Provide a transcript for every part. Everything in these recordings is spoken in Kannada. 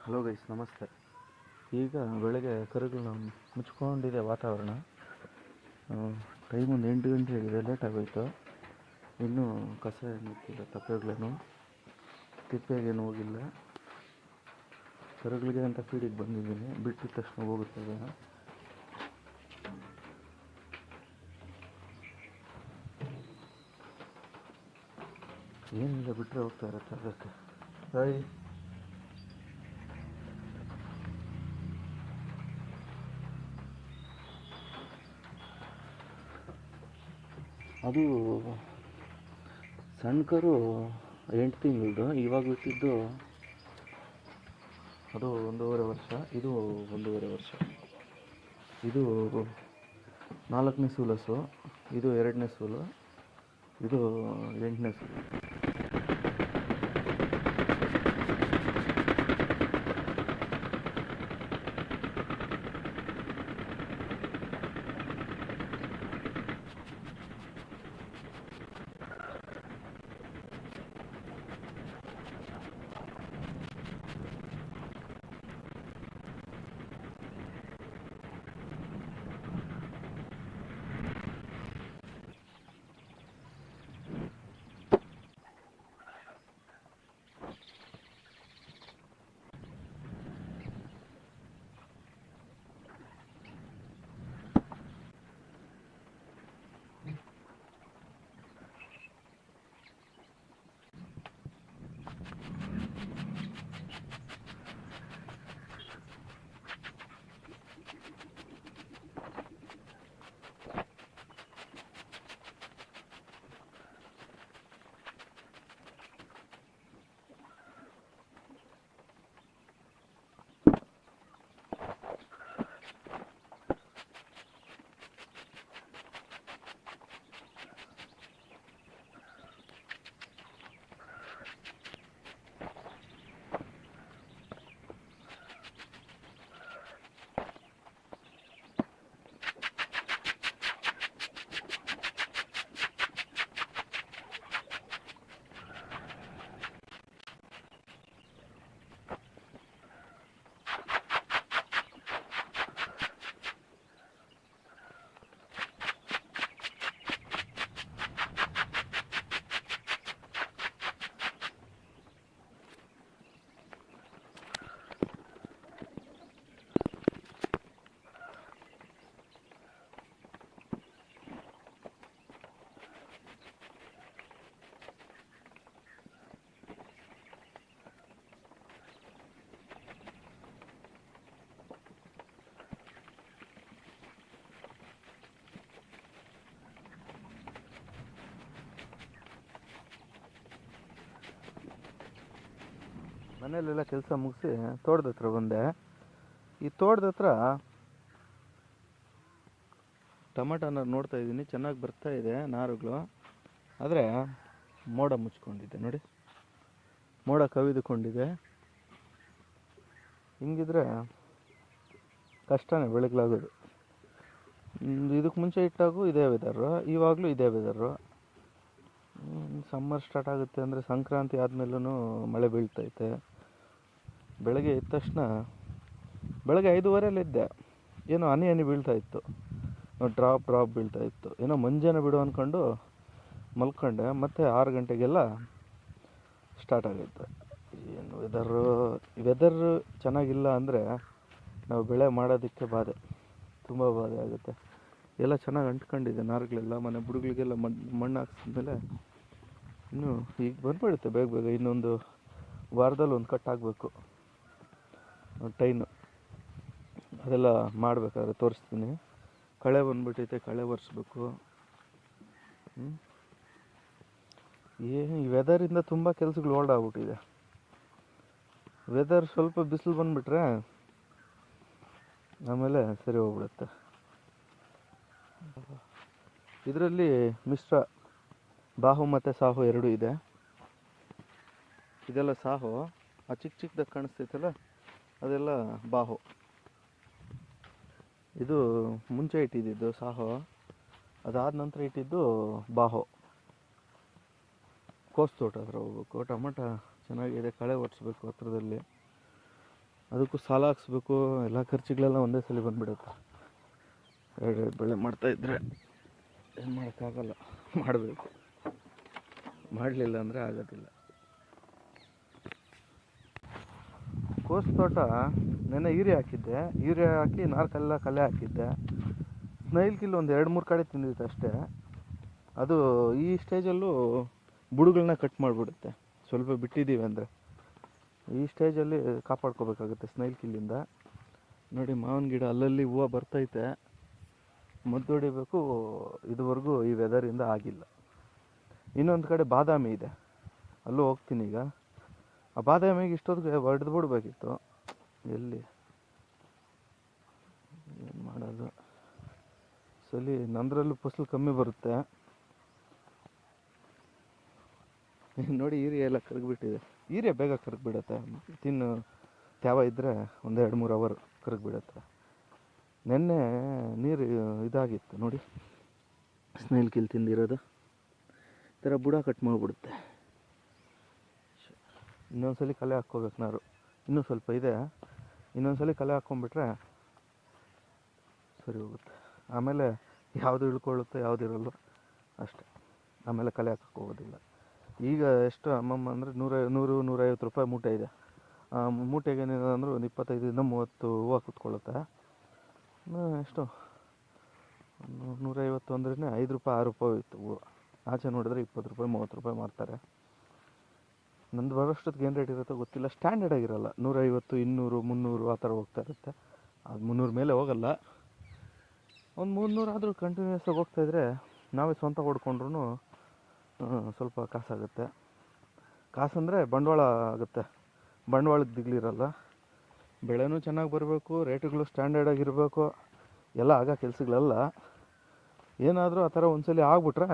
ಹಲೋ ಗೈಸ್, ನಮಸ್ತೆ. ಈಗ ಬೆಳಗ್ಗೆ ಕರುಗಳನ್ನ ಮುಚ್ಕೊಂಡಿದೆ ವಾತಾವರಣ. ಟೈಮ್ ಒಂದು 8 ಗಂಟೆ ಆಗಿದೆ, ಲೇಟ್ ಆಗೋಯ್ತು. ಇನ್ನೂ ಕಸ ಏನಿಲ್ಲ, ತಪ್ಪೆಗಳೇನು ತಿಪ್ಪೆಗೇನು ಹೋಗಿಲ್ಲ. ಕರುಗಳಿಗೆ ಅಂತ ಫೀಡಿಗೆ ಬಂದಿದ್ದೀನಿ, ಬಿಟ್ಟಿದ ತಕ್ಷಣ ಹೋಗುತ್ತದೆ. ಏನಿಲ್ಲ, ಬಿಟ್ಟರೆ ಹೋಗ್ತಾ ಇರುತ್ತೆ ಅದಕ್ಕೆ. ಹಾಯ್, ಅದು ಸಣ್ಣ ಕರು 8 ತಿಂಗಳದು. ಇವಾಗ ಬಿಟ್ಟಿದ್ದು ಅದು 1.5 ವರ್ಷ, ಇದು 1.5 ವರ್ಷ. ಇದು 4ನೇ ಸೂಲಸು, ಇದು 2ನೇ ಸೂಲು, ಇದು 8ನೇ ಸೂಲು. ಮನೆಯಲ್ಲೆಲ್ಲ ಕೆಲಸ ಮುಗಿಸಿ ತೋಟದ ಹತ್ರ ಬಂದೆ. ಈ ತೋಟದ ಹತ್ರ ಟೊಮೆಟೊನ ನೋಡ್ತಾ ಇದ್ದೀನಿ, ಚೆನ್ನಾಗಿ ಬರ್ತಾ ಇದೆ ನಾರುಗಳು. ಆದರೆ ಮೋಡ ಮುಚ್ಕೊಂಡಿದೆ ನೋಡಿ, ಮೋಡ ಕವಿದುಕೊಂಡಿದೆ. ಹಿಂಗಿದ್ರೆ ಕಷ್ಟನೇ ಬೆಳಗ್ಲಾಗೋದು. ಇದಕ್ಕೆ ಮುಂಚೆ ಇಟ್ಟಾಗೂ ಇದೇ ವೆದರು, ಇವಾಗಲೂ ಇದೇ ವೆದರು. ಸಮ್ಮರ್ ಸ್ಟಾರ್ಟ್ ಆಗುತ್ತೆ ಅಂದರೆ ಸಂಕ್ರಾಂತಿ ಆದಮೇಲೂ ಮಳೆ ಬೀಳ್ತೈತೆ. ಬೆಳಗ್ಗೆ ಎದ್ದ ತಕ್ಷಣ ಬೆಳಗ್ಗೆ 5:15 ಏನೋ ಹನಿ ಬೀಳ್ತಾಯಿತ್ತು, ಡ್ರಾಪ್ ಬೀಳ್ತಾಯಿತ್ತು. ಏನೋ ಮಂಜಾನ ಬಿಡು ಅಂದ್ಕೊಂಡು ಮಲ್ಕೊಂಡೆ. ಮತ್ತು 6 ಗಂಟೆಗೆಲ್ಲ ಸ್ಟಾರ್ಟ್ ಆಗುತ್ತೆ. ಏನು ವೆದರು ಚೆನ್ನಾಗಿಲ್ಲ ಅಂದರೆ ನಾವು ಬೆಳೆ ಮಾಡೋದಕ್ಕೆ ತುಂಬ ಬಾಧೆ ಆಗುತ್ತೆ. ಎಲ್ಲ ಚೆನ್ನಾಗಿ ಅಂಟ್ಕೊಂಡಿದೆ ನಾರುಗಳೆಲ್ಲ. ಮನೆ ಬುಡಗಳಿಗೆಲ್ಲ ಮಣ್ಣು ಹಾಕ್ಸಿದ್ಮೇಲೆ ಇನ್ನೂ ಈಗ ಬಂದುಬಿಡುತ್ತೆ ಬೇಗ. ಇನ್ನೊಂದು ವಾರದಲ್ಲಿ ಒಂದು ಕಟ್ ಆಗಬೇಕು ಟೈನು. ಅದೆಲ್ಲ ಮಾಡಬೇಕಾದ್ರೆ ತೋರಿಸ್ತೀನಿ. ಕಳೆ ಬಂದುಬಿಟ್ಟೈತೆ, ಕಳೆ ಒರೆಸ್ಬೇಕು. ಈ ವೆದರಿಂದ ತುಂಬ ಕೆಲಸಗಳು ಓಲ್ಡ್ ಆಗ್ಬಿಟ್ಟಿದೆ. ವೆದರ್ ಸ್ವಲ್ಪ ಬಿಸಿಲು ಬಂದುಬಿಟ್ರೆ ಆಮೇಲೆ ಸರಿ ಹೋಗ್ಬಿಡುತ್ತೆ. ಇದರಲ್ಲಿ ಮಿಶ್ರ ಬಾಹು ಮತ್ತು ಸಾಹು ಎರಡೂ ಇದೆ. ಇದೆಲ್ಲ ಸಾಹು, ಆ ಚಿಕ್ಕದಾಗಿ ಕಾಣಿಸ್ತೈತಲ್ಲ ಅದೆಲ್ಲ ಬಾಹು. ಇದು ಮುಂಚೆ ಇಟ್ಟಿದ್ದು ಸಾಹು, ಅದಾದ ನಂತರ ಇಟ್ಟಿದ್ದು ಬಾಹು. ಕೋಸು ತೋಟ ಹತ್ರ ಹೋಗ್ಬೇಕು. ಟೊಮೆಟೊ ಚೆನ್ನಾಗಿದೆ, ಕಳೆ ಒರೆಸ್ಬೇಕು ಹತ್ರದಲ್ಲಿ. ಅದಕ್ಕೂ ಸಾಲ ಹಾಕ್ಸ್ಬೇಕು, ಎಲ್ಲ ಖರ್ಚುಗಳೆಲ್ಲ ಒಂದೇ ಸಲ ಬಂದುಬಿಡುತ್ತೆ. ಎರಡೆರಡು ಬೆಳೆ ಮಾಡ್ತಾಯಿದ್ರೆ ಏನು ಮಾಡೋಕ್ಕಾಗಲ್ಲ, ಮಾಡಬೇಕು. ಮಾಡಲಿಲ್ಲ ಅಂದರೆ ಆಗೋದಿಲ್ಲ. ಕೋಸು ತೋಟ ನೆನ್ನೆ ಯೂರಿಯಾ ಹಾಕಿದ್ದೆ. ಯೂರಿಯಾ ಹಾಕಿ ನಾಲ್ಕೆಲ್ಲ ಕಲೆ ಹಾಕಿದ್ದೆ. ಸ್ನೈಲ್ ಕಿಲ್ ಒಂದು 2-3 ಕಡೆ ತಿಂದಿತ್ತು ಅಷ್ಟೇ. ಅದು ಈ ಸ್ಟೇಜಲ್ಲೂ ಬುಡಗಳನ್ನ ಕಟ್ ಮಾಡಿಬಿಡುತ್ತೆ. ಸ್ವಲ್ಪ ಬಿಟ್ಟಿದ್ದೀವಿ ಅಂದರೆ ಈ ಸ್ಟೇಜಲ್ಲಿ ಕಾಪಾಡ್ಕೋಬೇಕಾಗುತ್ತೆ ಸ್ನೈಲ್ ಕಿಲ್ಲಿಂದ. ನೋಡಿ, ಮಾವಿನ ಗಿಡ ಅಲ್ಲಲ್ಲಿ ಹೂವು ಬರ್ತೈತೆ, ಮದ್ದು ಹೊಡಿಬೇಕು. ಇದುವರೆಗೂ ಈ ವೆದರಿಂದ ಆಗಿಲ್ಲ. ಇನ್ನೊಂದು ಕಡೆ ಬಾದಾಮಿ ಇದೆ, ಅಲ್ಲೂ ಹೋಗ್ತೀನಿ ಈಗ. ಆ ಬಾದಾಮಿಗೆ ಇಷ್ಟೊತ್ತಿಗೆ ಹೊಡೆದು ಬಿಡ್ಬೇಕಿತ್ತು. ಎಲ್ಲಿ ಏನು ಮಾಡೋದು, ಸಲಿ ನಂದರಲ್ಲೂ ಫಸಲು ಕಮ್ಮಿ ಬರುತ್ತೆ. ನೋಡಿ, ಹೀರೆ ಎಲ್ಲ ಕರಗಿಬಿಟ್ಟಿದೆ. ಹೀರೆ ಬೇಗ ಕರಗಿಬಿಡುತ್ತೆ. ತಿನ್ನು ತ್ಯಾವ ಇದ್ದರೆ ಒಂದು 2-3 ಅವರ್ ಕರಗಿಬಿಡುತ್ತೆ. ನೆನ್ನೆ ನೀರು ಇದಾಗಿತ್ತು ನೋಡಿ, ಸ್ನೈಲ್ ಕಿಲ್ ತಿಂದಿರೋದು. ಈ ಥರ ಬುಡ ಕಟ್ ಮಾಡಿಬಿಡುತ್ತೆ. ಇನ್ನೊಂದ್ಸಲಿ ಕಲೆ ಹಾಕ್ಕೋಬೇಕು ನಾರು. ಇನ್ನೂ ಸ್ವಲ್ಪ ಇದೆ, ಇನ್ನೊಂದ್ಸಲಿ ಕಲೆ ಹಾಕ್ಕೊಂಬಿಟ್ರೆ ಸರಿ ಹೋಗುತ್ತೆ. ಆಮೇಲೆ ಯಾವುದು ಇಳ್ಕೊಳ್ಳುತ್ತೋ ಯಾವುದು ಇರಲ್ಲೋ ಅಷ್ಟೆ. ಆಮೇಲೆ ಕಲೆ ಹಾಕಕ್ಕೆ ಹೋಗೋದಿಲ್ಲ. ಈಗ ಎಷ್ಟು ಅಮ್ಮಮ್ಮ ಅಂದರೆ 100-150 ರೂಪಾಯಿ ಮೂಟೆ ಇದೆ. ಮೂಟೆಗೆ ಏನಿದೆ ಅಂದ್ರೆ ಒಂದು 25-30 ಹೂವು ಕೂತ್ಕೊಳ್ಳುತ್ತೆ. ಎಷ್ಟು 150 ಅಂದ್ರೆ 5 ರೂಪಾಯಿ 6 ರೂಪಾಯಿ ಇತ್ತು ಹೂವು. ಆಚೆ ನೋಡಿದ್ರೆ 20 ರೂಪಾಯಿ 30 ರೂಪಾಯಿ ಮಾರ್ತಾರೆ. ನಂದು ಬರೋಷ್ಟೊತ್ತಿಗೆ ಏನು ರೇಟ್ ಇರುತ್ತೋ ಗೊತ್ತಿಲ್ಲ. ಸ್ಟ್ಯಾಂಡರ್ಡ್ ಆಗಿರಲ್ಲ. 150, 200, 300 ಆ ಥರ ಹೋಗ್ತಾ ಇರುತ್ತೆ. ಅದು 300 ಮೇಲೆ ಹೋಗಲ್ಲ. ಒಂದು 300 ಆದರೂ ಕಂಟಿನ್ಯೂಸ್ ಆಗಿ ಹೋಗ್ತಾಯಿದ್ರೆ ನಾವೇ ಸ್ವಂತ ಹೊಡ್ಕೊಂಡ್ರೂ ಸ್ವಲ್ಪ ಕಾಸಾಗುತ್ತೆ. ಕಾಸಂದರೆ ಬಂಡವಾಳ ಆಗುತ್ತೆ. ಬಂಡವಾಳಕ್ಕೆ ದಿಗ್ಲಿರಲ್ಲ. ಬೆಳೆನೂ ಚೆನ್ನಾಗಿ ಬರಬೇಕು, ರೇಟುಗಳು ಸ್ಟ್ಯಾಂಡರ್ಡ್ ಆಗಿರಬೇಕು. ಎಲ್ಲ ಆಗ ಕೆಲಸಗಳೆಲ್ಲ ಏನಾದರೂ ಆ ಥರ ಒಂದ್ಸಲಿ ಆಗ್ಬಿಟ್ರೆ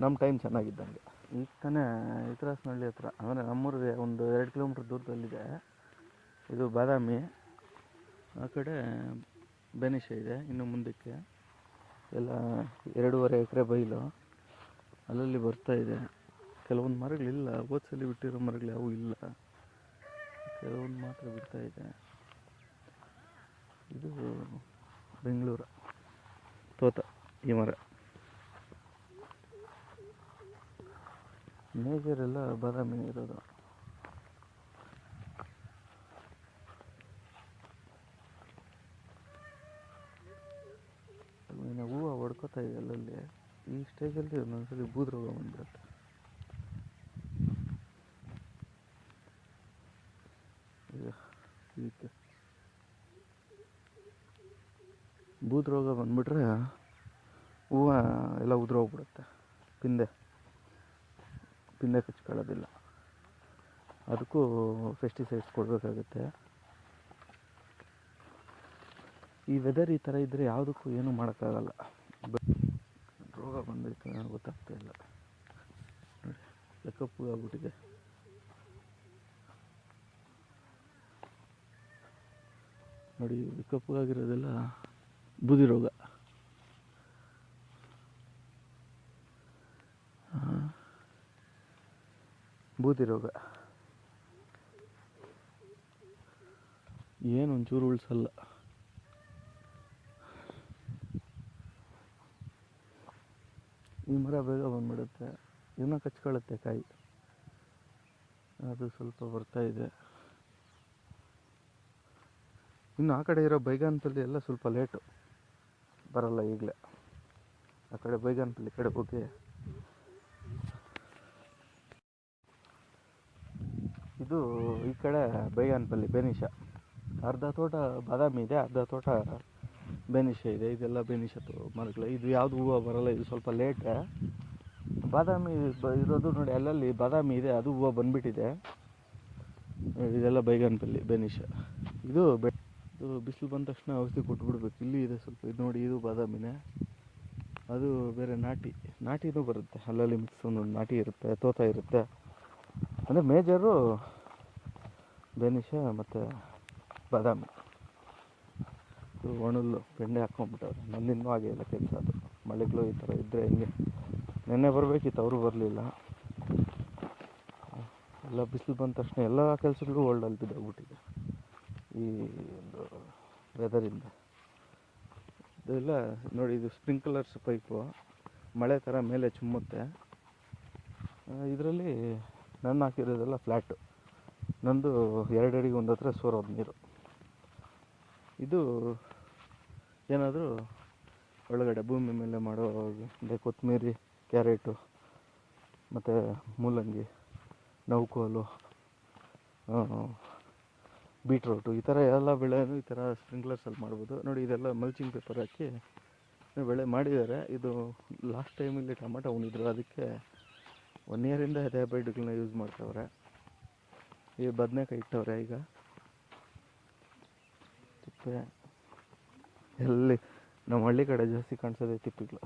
ನಮ್ಮ ಟೈಮ್ ಚೆನ್ನಾಗಿದ್ದಂಗೆ. ಈಗ ತಾನೇ ಇತರಾಸ್ನಹಳ್ಳಿ ಹತ್ರ, ಅಂದರೆ ನಮ್ಮೂರಿಗೆ ಒಂದು 2 ಕಿಲೋಮೀಟ್ರ್ ದೂರದಲ್ಲಿದೆ ಇದು ಬಾದಾಮಿ. ಆ ಕಡೆ ಬೆನಿಷ ಇದೆ. ಇನ್ನು ಮುಂದಕ್ಕೆ ಎಲ್ಲ 2.5 ಎಕರೆ ಬೈಲು, ಅಲ್ಲಲ್ಲಿ ಬರ್ತಾಯಿದೆ. ಕೆಲವೊಂದು ಮರಗಳಿಲ್ಲ, ಹೋದ್ಸಲಿ ಬಿಟ್ಟಿರೋ ಮರಗಳು ಯಾವೂ ಇಲ್ಲ, ಕೆಲವೊಂದು ಮಾತ್ರ ಬಿಡ್ತಾಯಿದೆ. ಇದು ಬೆಂಗಳೂರು ತೋತ ಈ ಮರ. ಮೇಜರೆಲ್ಲ ಬಾದಾಮಿ ಇರೋದು. ಹೂವು ಹೊಡ್ಕೋತಾ ಇದೆ ಅಲ್ಲಲ್ಲಿ. ಈ ಸ್ಟೇಜಲ್ಲಿ ಒಂದೊಂದ್ಸಲಿ ಬೂದು ರೋಗ ಬಂದ್ಬಿಡುತ್ತೆ. ಇದಕ್ಕೆ ಬೂದು ರೋಗ ಬಂದ್ಬಿಟ್ರೆ ಹೂವು ಎಲ್ಲ ಉದುರೋಗ್ಬಿಡುತ್ತೆ. ಪಿಂದೆ ಕಚ್ಕೊಳ್ಳೋದಿಲ್ಲ. ಅದಕ್ಕೂ ಪೆಸ್ಟಿಸೈಡ್ಸ್ ಕೊಡಬೇಕಾಗುತ್ತೆ. ಈ ವೆದರ್ ಈ ಥರ ಇದ್ದರೆ ಯಾವುದಕ್ಕೂ ಏನೂ ಮಾಡೋಕ್ಕಾಗಲ್ಲ. ರೋಗ ಬಂದೈತೆ ಗೊತ್ತಾಗ್ತಾ ಇಲ್ಲ. ನೋಡಿ, ಕಪ್ಪು ಆಗ್ಬಿಟ್ಟಿದೆ. ನೋಡಿ, ಕಪ್ಪುಗಾಗಿರೋದೆಲ್ಲ ಬೂದಿ ರೋಗ. ಬೂದಿ ರೋಗ ಏನು ಒಂಚೂರು ಉಳಿಸಲ್ಲ. ಈ ಮರ ಬೇಗ ಬಂದ್ಬಿಡುತ್ತೆ, ಇನ್ನೂ ಕಚ್ಕೊಳ್ಳುತ್ತೆ ಕಾಯಿ. ಅದು ಸ್ವಲ್ಪ ಬರ್ತಾಯಿದೆ. ಇನ್ನು ಆ ಕಡೆ ಇರೋ ಬೈಗಾನ್ಪಲ್ಲಿ ಎಲ್ಲ ಸ್ವಲ್ಪ ಲೇಟು ಬರಲ್ಲ ಈಗಲೇ. ಆ ಕಡೆ ಬೈಗಾನ್ಪಲ್ಲಿ ಕಡೆ ಹೋಗಿ ಇದು ಈ ಕಡೆ ಬೈಗಾನ್ಪಲ್ಲಿ ಬೆನಿಷ. ಅರ್ಧ ತೋಟ ಬಾದಾಮಿ ಇದೆ, ಅರ್ಧ ತೋಟ ಬೆನಿಷ ಇದೆ. ಇದೆಲ್ಲ ಬೆನಿಷ ಮರಗಳು. ಇದು ಯಾವುದು ಹೂವು ಬರಲ್ಲ, ಇದು ಸ್ವಲ್ಪ ಲೇಟ್. ಬಾದಾಮಿ ಇರೋದು ನೋಡಿ, ಅಲ್ಲಲ್ಲಿ ಬಾದಾಮಿ ಇದೆ, ಅದು ಹೂವು ಬಂದುಬಿಟ್ಟಿದೆ. ಇದೆಲ್ಲ ಬೈಗಾನ್ಪಲ್ಲಿ ಬೆನಿಷ. ಇದು ಬಿಸಿಲು ಬಂದ ತಕ್ಷಣ ಔಷಧಿ ಕೊಟ್ಬಿಡ್ಬೇಕು. ಇಲ್ಲಿ ಇದೆ ಸ್ವಲ್ಪ, ಇದು ನೋಡಿ, ಇದು ಬಾದಾಮಿನೇ. ಅದು ಬೇರೆ ನಾಟಿನೂ ಬರುತ್ತೆ. ಅಲ್ಲಲ್ಲಿ ಮಿಕ್ಸ್ ಒಂದೊಂದು ನಾಟಿ ಇರುತ್ತೆ, ತೋತ ಇರುತ್ತೆ. ಅಂದರೆ ಮೇಜರು ಬೆನಿಷ ಮತ್ತು ಬಾದಾಮಿ. ಇದು ಒಣಲ್ಲು ಬೆಂಡೆ ಹಾಕ್ಕೊಂಬಿಟ್ಟವ್ರೆ. ನಂದಿನ್ನೂ ಹಾಗೆ ಇಲ್ಲ ಕೆಲಸ. ಅದು ಮಳೆಗಳು ಈ ಥರ ಇದ್ದರೆ ಹಿಂಗೆ. ನೆನ್ನೆ ಬರಬೇಕಿತ್ತು, ಅವರು ಬರಲಿಲ್ಲ. ಎಲ್ಲ ಬಿಸಿಲು ಬಂದ ತಕ್ಷಣ ಎಲ್ಲ ಕೆಲಸಗಳು ಹೋಲ್ಡಲ್ಲಿ ಬಿದ್ದೋಗ್ಬಿಟ್ಟಿದೆ. ವೆದರಿಂದ. ಇದೆಲ್ಲ ನೋಡಿ, ಇದು ಸ್ಪ್ರಿಂಕ್ಲರ್ಸ್ ಪೈಪು ಮಳೆ ಥರ ಮೇಲೆ ಚುಮ್ಮುತ್ತೆ. ಇದರಲ್ಲಿ ನನ್ನ ಹಾಕಿರೋದೆಲ್ಲ ಫ್ಲ್ಯಾಟು. ನಂದು 2 ಅಡಿಗೆ ಒಂದು ಹತ್ರ ಸೋರೋದು ನೀರು. ಇದು ಏನಾದರೂ ಒಳಗಡೆ ಭೂಮಿ ಮೇಲೆ ಮಾಡೋ ಅಂದರೆ ಕೊತ್ತಂಬರಿ, ಕ್ಯಾರೆಟು ಮತ್ತು ಮೂಲಂಗಿ, ನೌಕೋಲು, ಬೀಟ್ರೋಟು, ಈ ಥರ ಎಲ್ಲ ಬೆಳೆನೂ ಈ ಥರ ಸ್ಪ್ರಿಂಕ್ಲರ್ಸಲ್ಲಿ ಮಾಡ್ಬೋದು. ನೋಡಿ, ಇದೆಲ್ಲ ಮಲ್ಚಿಂಗ್ ಪೇಪರ್ ಹಾಕಿ ಬೆಳೆ ಮಾಡಿದ್ದಾರೆ. ಇದು ಲಾಸ್ಟ್ ಟೈಮಲ್ಲಿ ಟೊಮೆಟೊ ಉಣಿದ್ರು, ಅದಕ್ಕೆ 1 ಇಯರಿಂದ ಅದೇ ಬೈಡ್ಗಳನ್ನ ಯೂಸ್ ಮಾಡ್ತವ್ರೆ. ಈ ಬದನೆಕಾಯಿ ಇಟ್ಟವ್ರೆ. ಈಗ ತಿಪ್ಪೆ ಎಲ್ಲಿ ನಮ್ಮ ಹಳ್ಳಿ ಕಡೆ ಜಾಸ್ತಿ ಕಾಣಿಸೋದೇ ತಿಪ್ಪೆಗಳು.